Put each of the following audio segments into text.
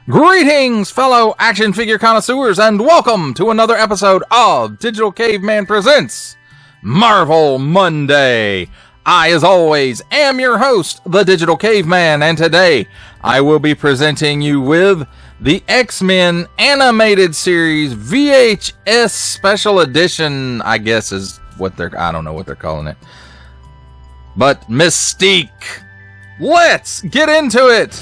Greetings, fellow action figure connoisseurs, and welcome to another episode of Digital Caveman Presents Marvel Monday. I, as always, am your host, the Digital Caveman, and today I will be presenting you with the X-Men Animated Series VHS Special Edition, I guess is what I don't know what they're calling it. But Mystique. Let's get into it!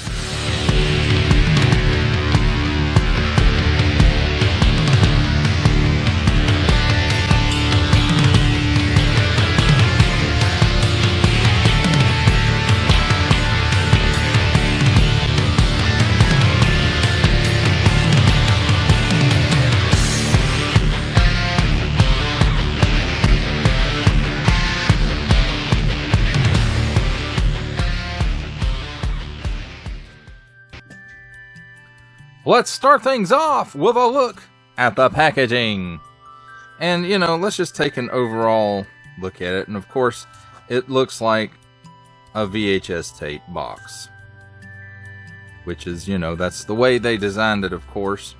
Let's start things off with a look at the packaging. And, let's just take an overall look at it. And, of course, it looks like a VHS tape box. Which is, that's the way they designed it, of course.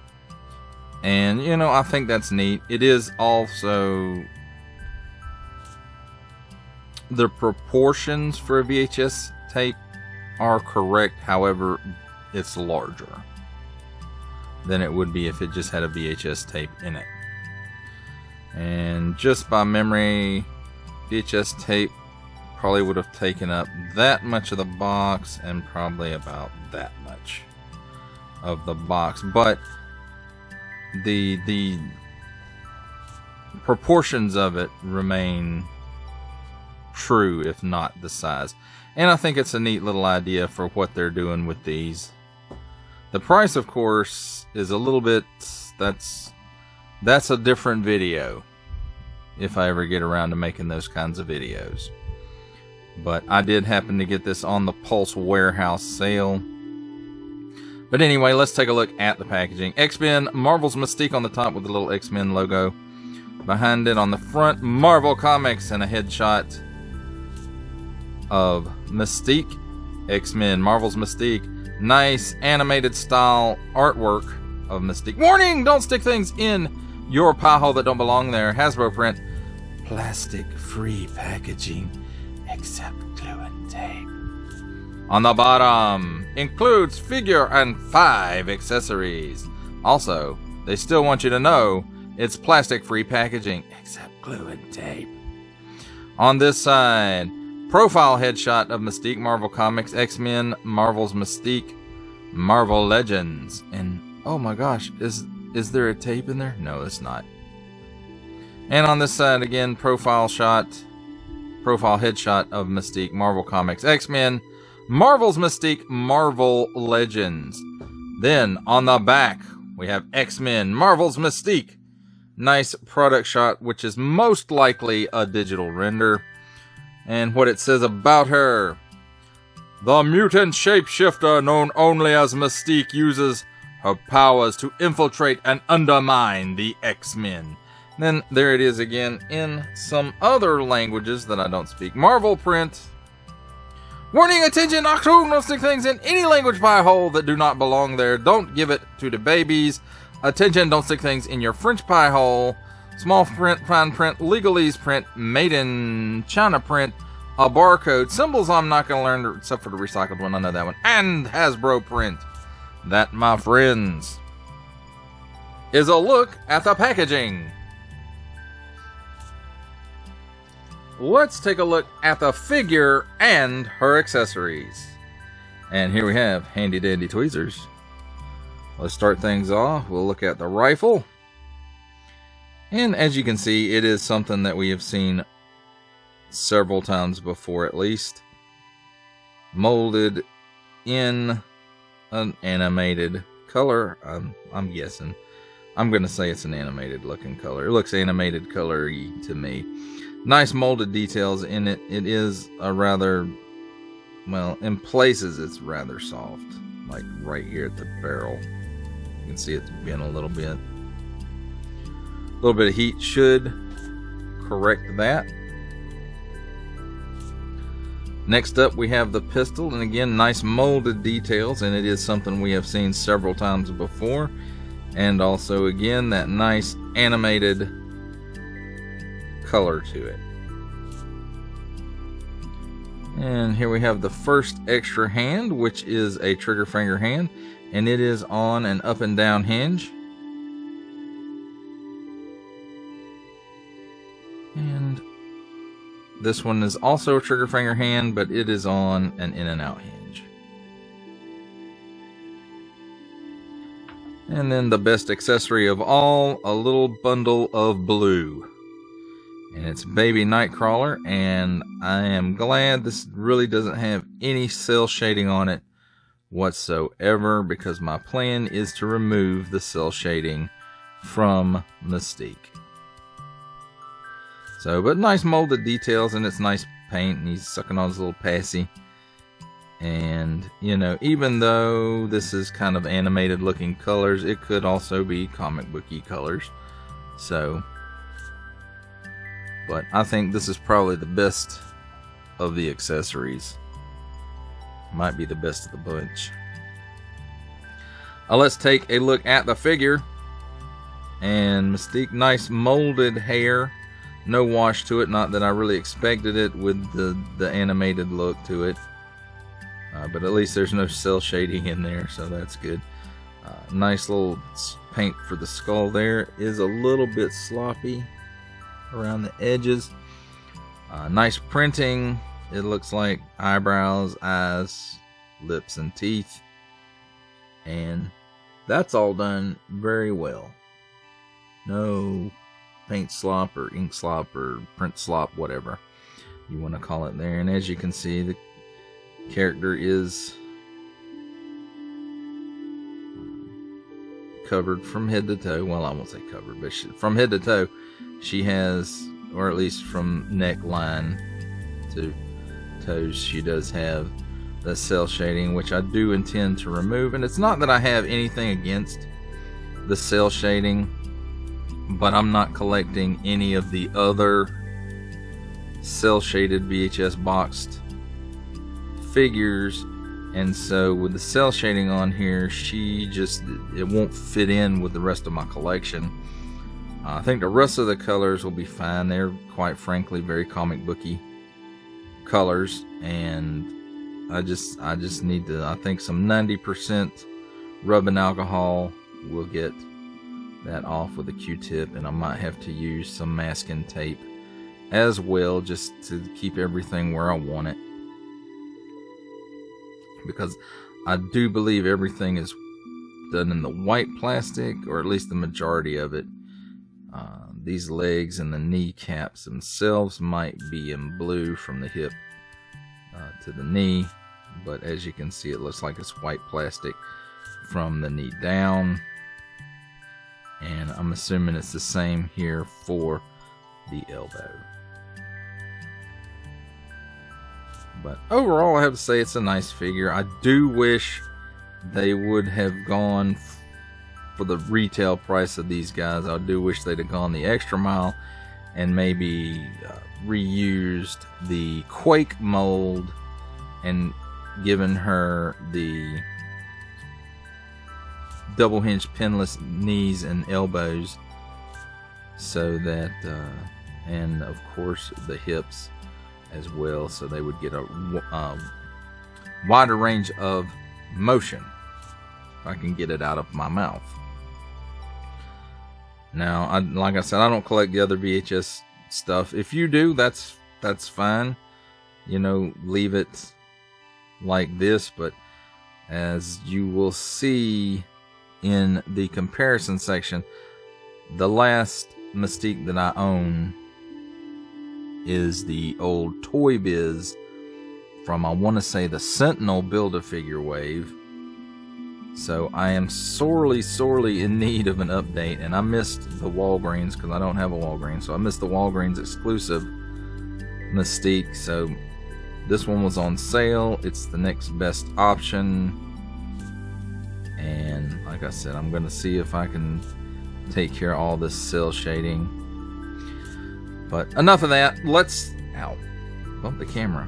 And, I think that's neat. It is also... the proportions for a VHS tape are correct. However, it's larger than it would be if it just had a VHS tape in it. And just by memory, VHS tape probably would have taken up that much of the box and probably about that much of the box. But the proportions of it remain true, if not the size. And I think it's a neat little idea for what they're doing with these. The price, of course, is a little bit, that's a different video, if I ever get around to making those kinds of videos. But I did happen to get this on the Pulse Warehouse sale. But anyway, let's take a look at the packaging. X-Men, Marvel's Mystique on the top with the little X-Men logo. Behind it on the front, Marvel Comics and a headshot of Mystique. X-Men, Marvel's Mystique. Nice animated style artwork of Mystique. Warning! Don't stick things in your pie hole that don't belong there. Hasbro print. Plastic free packaging except glue and tape. On the bottom, includes figure and 5 accessories. Also, they still want you to know it's plastic free packaging except glue and tape. On this side, profile headshot of Mystique, Marvel Comics, X-Men, Marvel's Mystique, Marvel Legends, and oh my gosh, is there a tape in there? No, it's not. And on this side again, profile headshot of Mystique, Marvel Comics, X-Men, Marvel's Mystique, Marvel Legends. Then on the back, we have X-Men, Marvel's Mystique. Nice product shot, which is most likely a digital render. And what it says about her. The mutant shapeshifter known only as Mystique uses her powers to infiltrate and undermine the X-Men. Then there it is again in some other languages that I don't speak. Marvel print. Warning, attention, don't stick things in any language pie hole that do not belong there. Don't give it to the babies. Attention, don't stick things in your French pie hole. Small print, fine print, legalese print, made in China print, a barcode, symbols I'm not going to learn except for the recycled one, I know that one, and Hasbro print. That, my friends, is a look at the packaging. Let's take a look at the figure and her accessories. And here we have handy dandy tweezers. Let's start things off. We'll look at the rifle. And as you can see, it is something that we have seen several times before, at least. Molded in an animated color. I'm guessing. I'm going to say it's an animated looking color. It looks animated color-y to me. Nice molded details in it. It is a rather, well, in places it's rather soft. Like right here at the barrel. You can see it's been a little bit. A little bit of heat should correct that. Next up, we have the pistol, and again, nice molded details, and it is something we have seen several times before. And also, again, that nice animated color to it. And here we have the first extra hand, which is a trigger finger hand, and it is on an up and down hinge. And this one is also a trigger finger hand, but it is on an in and out hinge. And then the best accessory of all, a little bundle of blue. And it's Baby Nightcrawler, and I am glad this really doesn't have any cell shading on it whatsoever, because my plan is to remove the cell shading from Mystique. So, but nice molded details, and it's nice paint, and he's sucking on his little passy. And, you know, even though this is kind of animated looking colors, it could also be comic booky colors. So, but I think this is probably the best of the accessories. Might be the best of the bunch. Let's take a look at the figure. And Mystique, nice molded hair. No wash to it, not that I really expected it with the animated look to it. But at least there's no cell shading in there, so that's good. Nice little paint for the skull there. Is a little bit sloppy around the edges. Nice printing. It looks like eyebrows, eyes, lips, and teeth. And that's all done very well. No paint slop or ink slop or print slop, whatever you want to call it there. And as you can see, the character is covered from head to toe. Well, I won't say covered, but from head to toe she has, or at least from neckline to toes, she does have the cell shading, which I do intend to remove. And it's not that I have anything against the cell shading, but I'm not collecting any of the other cell shaded VHS boxed figures, and so with the cell shading on here, it won't fit in with the rest of my collection. I think the rest of the colors will be fine. They're, quite frankly, very comic booky colors, and I just need to, I think some 90% rubbing alcohol will get that off with a Q-tip, and I might have to use some masking tape as well, just to keep everything where I want it, because I do believe everything is done in the white plastic, or at least the majority of it. These legs and the kneecaps themselves might be in blue from the hip to the knee, but as you can see, it looks like it's white plastic from the knee down. And I'm assuming it's the same here for the elbow. But overall, I have to say it's a nice figure. I do wish they would have gone for the retail price of these guys. I do wish they'd have gone the extra mile and maybe reused the Quake mold and given her the double hinge pinless knees and elbows, so that and of course the hips as well, so they would get a wider range of motion, if I can get it out of my mouth. Now, like I said, I don't collect the other VHS stuff. If you do, that's fine, you know, leave it like this. But as you will see in the comparison section, the last Mystique that I own is the old Toy Biz from, I want to say, the Sentinel Build-A-Figure wave. So I am sorely in need of an update, and I missed the Walgreens because I don't have a Walgreens, so I missed the Walgreens exclusive Mystique. So this one was on sale. It's the next best option. And like I said, I'm going to see if I can take care of all this cell shading. But enough of that. Let's... Ow. Bump the camera.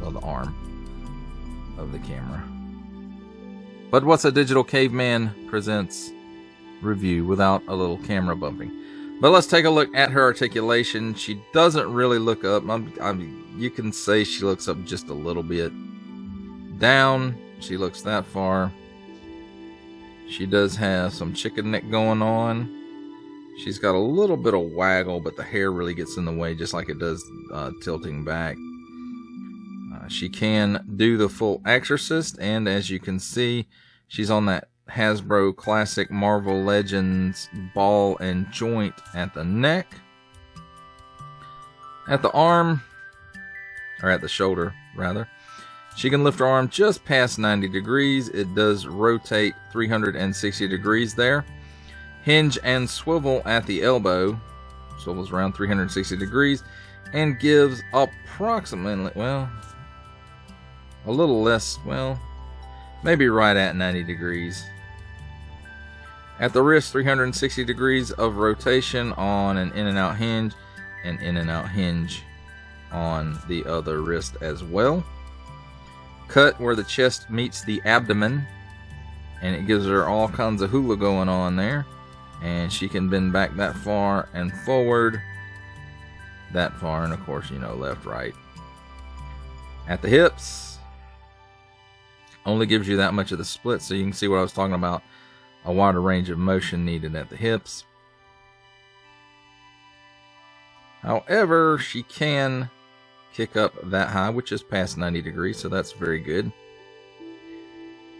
well, the arm of the camera. But what's a Digital Caveman Presents review without a little camera bumping? But let's take a look at her articulation. She doesn't really look up. You can say she looks up just a little bit. Down, she looks that far. She does have some chicken neck going on. She's got a little bit of waggle, but the hair really gets in the way, just like it does tilting back. She can do the full Exorcist, and as you can see, she's on that Hasbro Classic Marvel Legends ball and joint at the neck. At the arm, or at the shoulder, rather, she can lift her arm just past 90 degrees. It does rotate 360 degrees there. Hinge and swivel at the elbow. Swivels around 360 degrees and gives approximately, well, a little less, well, maybe right at 90 degrees. At the wrist, 360 degrees of rotation on an in and out hinge, and in and out hinge on the other wrist as well. Cut where the chest meets the abdomen, and it gives her all kinds of hula going on there. And she can bend back that far and forward that far, and of course, you know, left, right. At the hips, only gives you that much of the split, so you can see what I was talking about, a wider range of motion needed at the hips. However, she can kick up that high, which is past 90 degrees, so that's very good.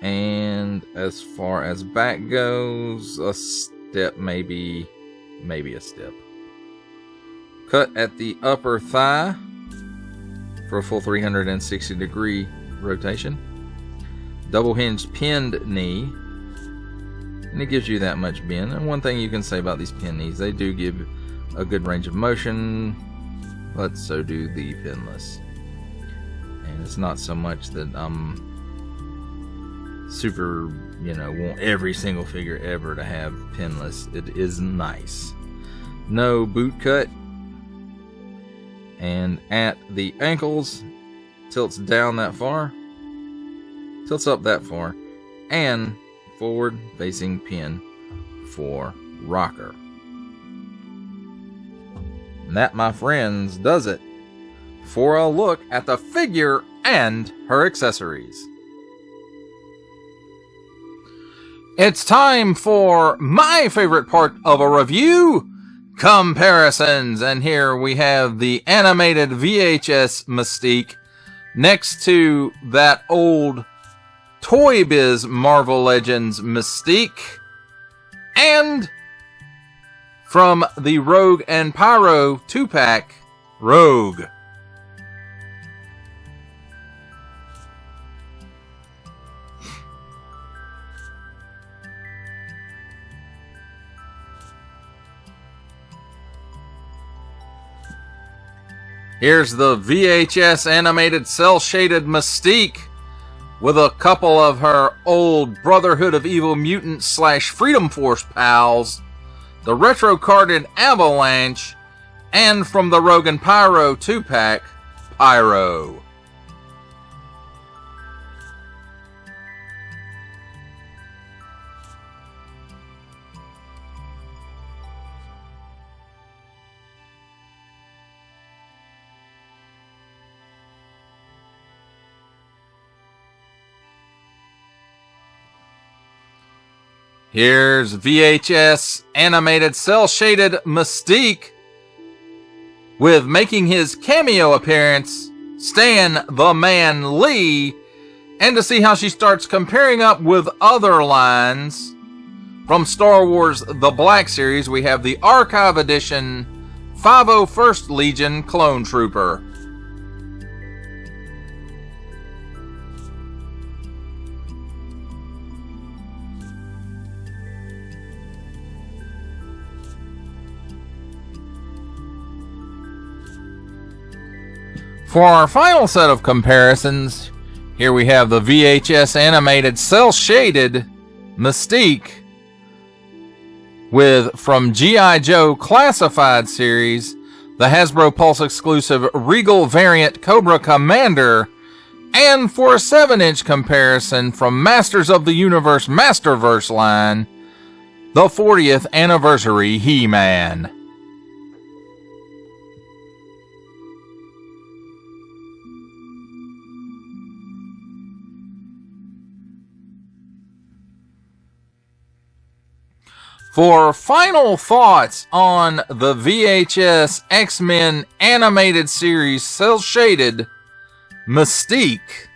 And as far as back goes, a step, maybe a step. Cut at the upper thigh for a full 360 degree rotation. Double hinged pinned knee, and it gives you that much bend. And one thing you can say about these pinned knees, they do give a good range of motion, but so do the pinless. And it's not so much that I'm super, you know, want every single figure ever to have pinless. It is nice. No boot cut. And at the ankles, tilts down that far, tilts up that far, and forward facing pin for rocker. And that, my friends, does it for a look at the figure and her accessories. It's time for my favorite part of a review, comparisons. And here we have the animated VHS Mystique next to that old Toy Biz Marvel Legends Mystique, and from the Rogue and Pyro 2-pack, Rogue. Here's the VHS animated cel-shaded Mystique with a couple of her old Brotherhood of Evil Mutant / Freedom Force pals, the retro carded Avalanche, and from the Rogue and Pyro 2-pack, Pyro. Here's VHS animated cel-shaded Mystique with making his cameo appearance, Stan the Man Lee, and to see how she starts comparing up with other lines. From Star Wars The Black Series, we have the Archive Edition 501st Legion Clone Trooper. For our final set of comparisons, here we have the VHS animated cel-shaded Mystique with, from G.I. Joe Classified Series, the Hasbro Pulse exclusive Regal variant Cobra Commander And for a 7-inch comparison from Masters of the Universe Masterverse line, the 40th Anniversary He-Man. For final thoughts on the VHS X-Men Animated Series cel-shaded Mystique,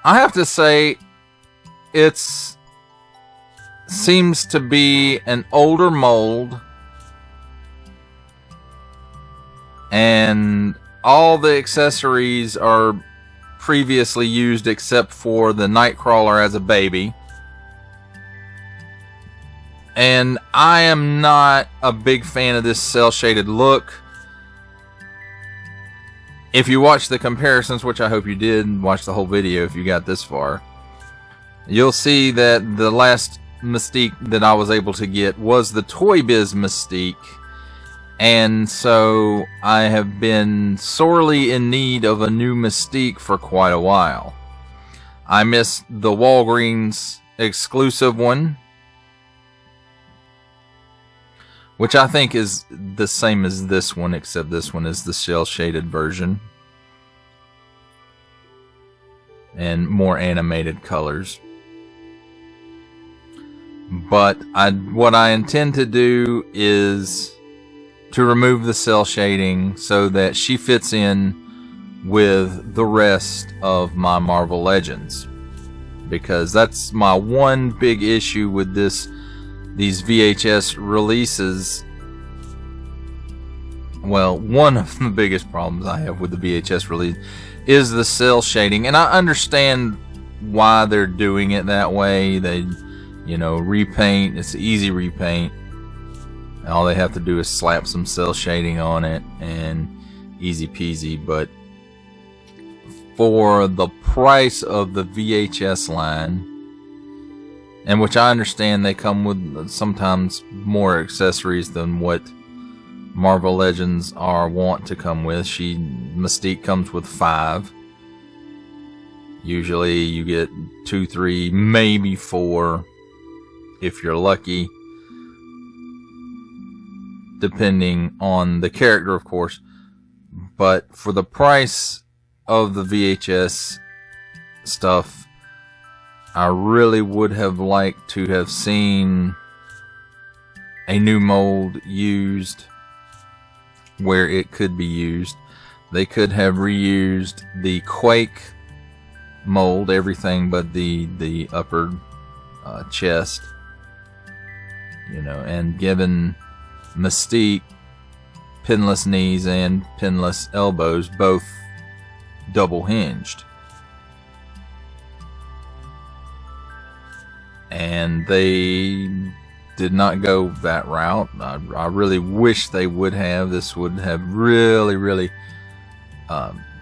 I have to say it's seems to be an older mold, and all the accessories are previously used except for the Nightcrawler as a baby. And I am not a big fan of this cel-shaded look. If you watch the comparisons, which I hope you did, watch the whole video if you got this far, you'll see that the last Mystique that I was able to get was the Toy Biz Mystique. And so I have been sorely in need of a new Mystique for quite a while. I missed the Walgreens exclusive one, which I think is the same as this one, except this one is the cel-shaded version. And more animated colors. But what I intend to do is to remove the cel shading so that she fits in with the rest of my Marvel Legends. Because that's my one big issue with these VHS releases. Well, one of the biggest problems I have with the VHS release is the cel shading, and I understand why they're doing it that way. They, repaint. It's easy repaint. All they have to do is slap some cel shading on it, and easy peasy. But for the price of the VHS line, and which I understand they come with sometimes more accessories than what Marvel Legends are wont to come with. Mystique comes with 5. Usually you get 2, 3, maybe 4 if you're lucky, depending on the character, of course. But for the price of the VHS stuff, I really would have liked to have seen a new mold used where it could be used. They could have reused the Quake mold, everything but the upper chest, and given Mystique pinless knees and pinless elbows, both double hinged. And they did not go that route. I really wish they would have. This would have really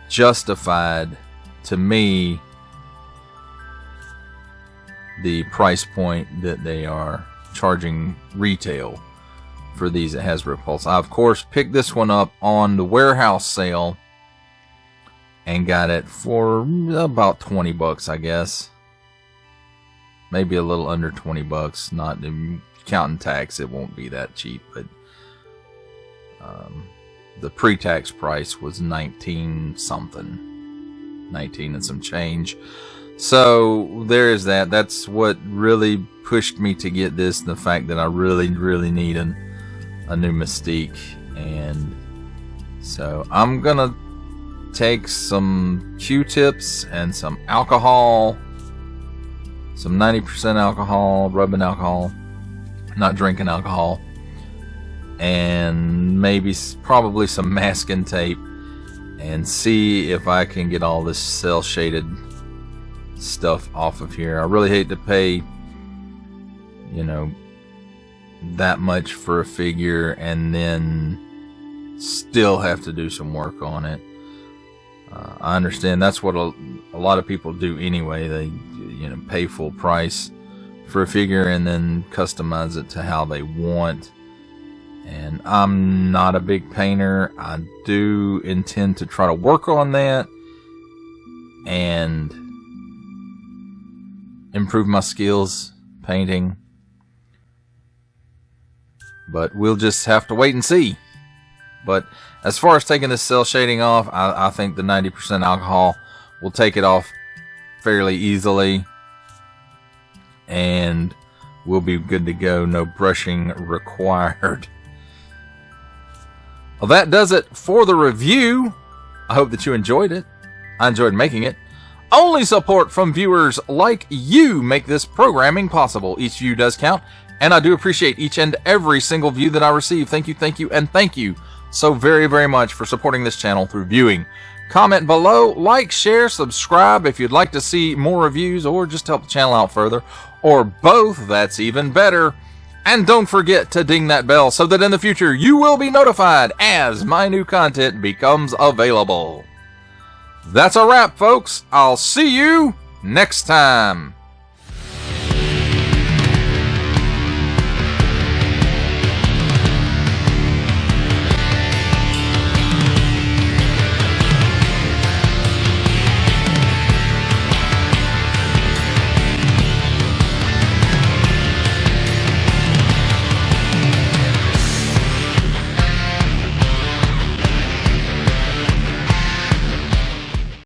justified to me the price point that they are charging retail for these at Hasbro Pulse. I of course picked this one up on the warehouse sale and got it for about $20, I guess. Maybe a little under $20. Not counting tax, it won't be that cheap, but the pre-tax price was 19 something, 19 and some change. So there is that. That's what really pushed me to get this, the fact that I really need a new Mystique. And so I'm gonna take some Q-tips and some alcohol, some 90% alcohol, rubbing alcohol, not drinking alcohol, and probably some masking tape, and see if I can get all this cel shaded stuff off of here. I really hate to pay that much for a figure and then still have to do some work on it. I understand that's what a lot of people do anyway. They pay full price for a figure and then customize it to how they want. And I'm not a big painter. I do intend to try to work on that, and improve my skills painting. But we'll just have to wait and see. But as far as taking this cell shading off, I think the 90% alcohol will take it off fairly easily. And we'll be good to go. No brushing required. Well, that does it for the review. I hope that you enjoyed it. I enjoyed making it. Only support from viewers like you make this programming possible. Each view does count, and I do appreciate each and every single view that I receive. Thank you, and thank you so very, very much for supporting this channel through viewing. Comment below, like, share, subscribe if you'd like to see more reviews or just help the channel out further, or both. That's even better. And don't forget to ding that bell so that in the future you will be notified as my new content becomes available. That's a wrap, folks. I'll see you next time.